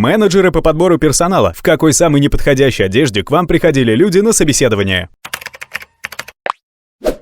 Менеджеры по подбору персонала. В какой самой неподходящей одежде к вам приходили люди на собеседование?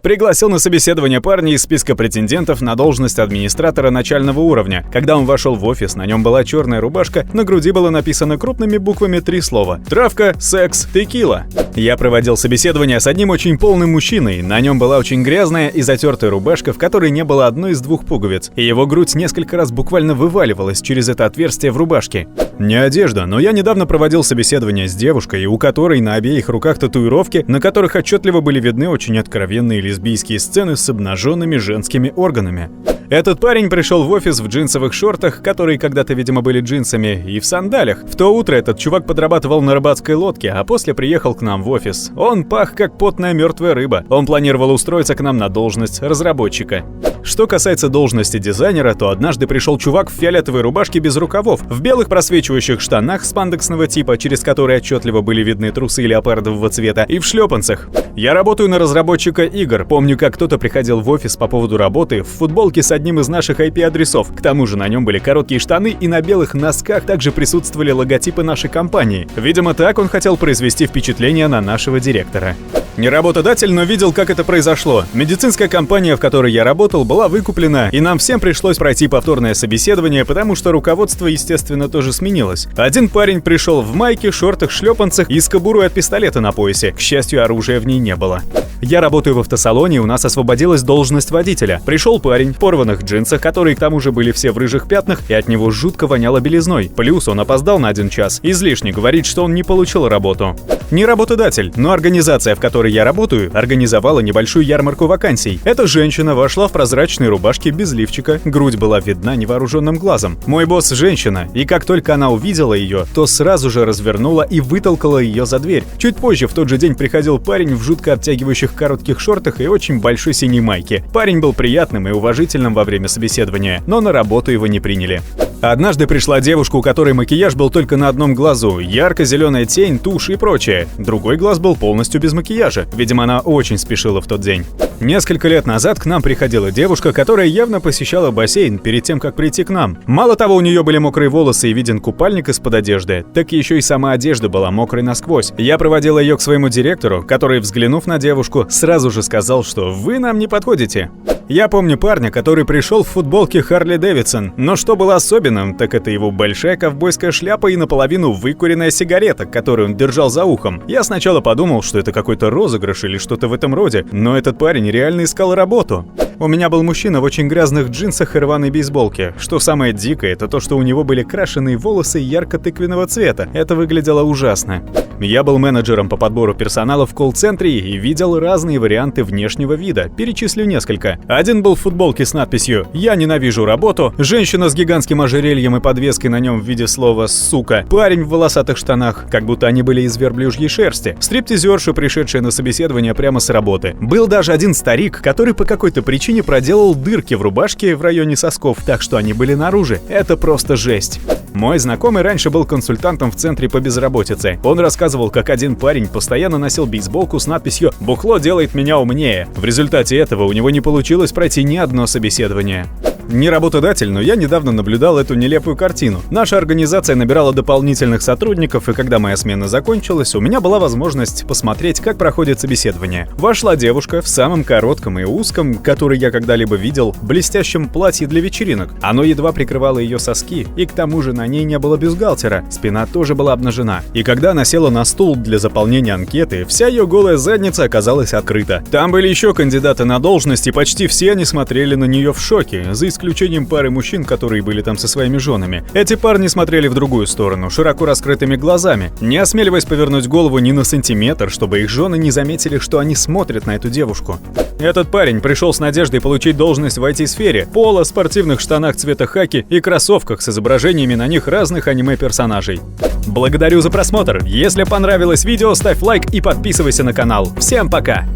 Пригласил на собеседование парня из списка претендентов на должность администратора начального уровня. Когда он вошел в офис, на нем была черная рубашка, на груди было написано крупными буквами 3 слова: травка, секс, текила. Я проводил собеседование с одним очень полным мужчиной. На нем была очень грязная и затертая рубашка, в которой не было одной из 2 пуговиц, и его грудь несколько раз буквально вываливалась через это отверстие в рубашке. Не одежда, но я недавно проводил собеседование с девушкой, у которой на обеих руках татуировки, на которых отчетливо были видны очень откровенные лесбийские сцены с обнаженными женскими органами. Этот парень пришел в офис в джинсовых шортах, которые когда-то, видимо, были джинсами, и в сандалях. В то утро этот чувак подрабатывал на рыбацкой лодке, а после приехал к нам в офис. Он пах как потная мертвая рыба. Он планировал устроиться к нам на должность разработчика. Что касается должности дизайнера, то однажды пришел чувак в фиолетовой рубашке без рукавов, в белых просвечивающих штанах спандексного типа, через которые отчетливо были видны трусы леопардового цвета, и в шлепанцах. Я работаю на разработчика игр. Помню, как кто-то приходил в офис по поводу работы в футболке с одним из наших IP-адресов. К тому же на нем были короткие штаны, и на белых носках также присутствовали логотипы нашей компании. Видимо, так он хотел произвести впечатление на нашего директора. Не работодатель, но видел, как это произошло. Медицинская компания, в которой я работал, была выкуплена, и нам всем пришлось пройти повторное собеседование, потому что руководство, естественно, тоже сменилось. Один парень пришел в майке, шортах, шлепанцах и с кобурой от пистолета на поясе. К счастью, оружия в ней не было. Я работаю в автосалоне, у нас освободилась должность водителя. Пришел парень в порванных джинсах, которые к тому же были все в рыжих пятнах, и от него жутко воняло белизной. Плюс он опоздал на 1 час. Излишне говорит, что он не получил работу. Не работодатель, но организация, в которой я работаю, организовала небольшую ярмарку вакансий. Эта женщина вошла в прозрачной рубашке без лифчика, грудь была видна невооруженным глазом. Мой босс — женщина, и как только она увидела ее, то сразу же развернула и вытолкала ее за дверь. Чуть позже в тот же день приходил парень в жутко обтягивающих коротких шортах и очень большой синей майке. Парень был приятным и уважительным во время собеседования, но на работу его не приняли. Однажды пришла девушка, у которой макияж был только на одном глазу, ярко-зеленая тень, тушь и прочее. Другой глаз был полностью без макияжа. Видимо, она очень спешила в тот день. Несколько лет назад к нам приходила девушка, которая явно посещала бассейн перед тем, как прийти к нам. Мало того, у нее были мокрые волосы и виден купальник из-под одежды, так еще и сама одежда была мокрой насквозь. Я проводила ее к своему директору, который, взглянув на девушку, сразу же сказал, что вы нам не подходите. Я помню парня, который пришел в футболке Харли Дэвидсон, но что было особенным, так это его большая ковбойская шляпа и наполовину выкуренная сигарета, которую он держал за ухом. Я сначала подумал, что это какой-то розыгрыш или что-то в этом роде, но этот парень реально искал работу. У меня был мужчина в очень грязных джинсах и рваной бейсболке. Что самое дикое, это то, что у него были крашеные волосы ярко-тыквенного цвета. Это выглядело ужасно. Я был менеджером по подбору персонала в колл-центре и видел разные варианты внешнего вида. Перечислю несколько. Один был в футболке с надписью «Я ненавижу работу», женщина с гигантским ожерельем и подвеской на нем в виде слова «сука», парень в волосатых штанах, как будто они были из верблюжьей шерсти, стриптизерша, пришедшая на собеседование прямо с работы. Был даже один старик, который по какой-то причине проделал дырки в рубашке в районе сосков, так что они были наружу. Это просто жесть. Мой знакомый раньше был консультантом в центре по безработице. Он рассказывал, как один парень постоянно носил бейсболку с надписью «Бухло делает меня умнее». В результате этого у него не получилось пройти ни одно собеседование. Не работодатель, но я недавно наблюдал эту нелепую картину. Наша организация набирала дополнительных сотрудников, и когда моя смена закончилась, у меня была возможность посмотреть, как проходит собеседование. Вошла девушка в самом коротком и узком, который я когда-либо видел, блестящем платье для вечеринок. Оно едва прикрывало ее соски, и к тому же на ней не было бюстгальтера, спина тоже была обнажена. И когда она села на стул для заполнения анкеты, вся ее голая задница оказалась открыта. Там были еще кандидаты на должность, и почти все они смотрели на нее в шоке, за исключением пары мужчин, которые были там со своими женами. Эти парни смотрели в другую сторону, широко раскрытыми глазами, не осмеливаясь повернуть голову ни на сантиметр, чтобы их жены не заметили, что они смотрят на эту девушку. Этот парень пришел с надеждой получить должность в IT-сфере, поло, спортивных штанах цвета хаки и кроссовках с изображениями на них разных аниме-персонажей. Благодарю за просмотр. Если понравилось видео, ставь лайк и подписывайся на канал. Всем пока!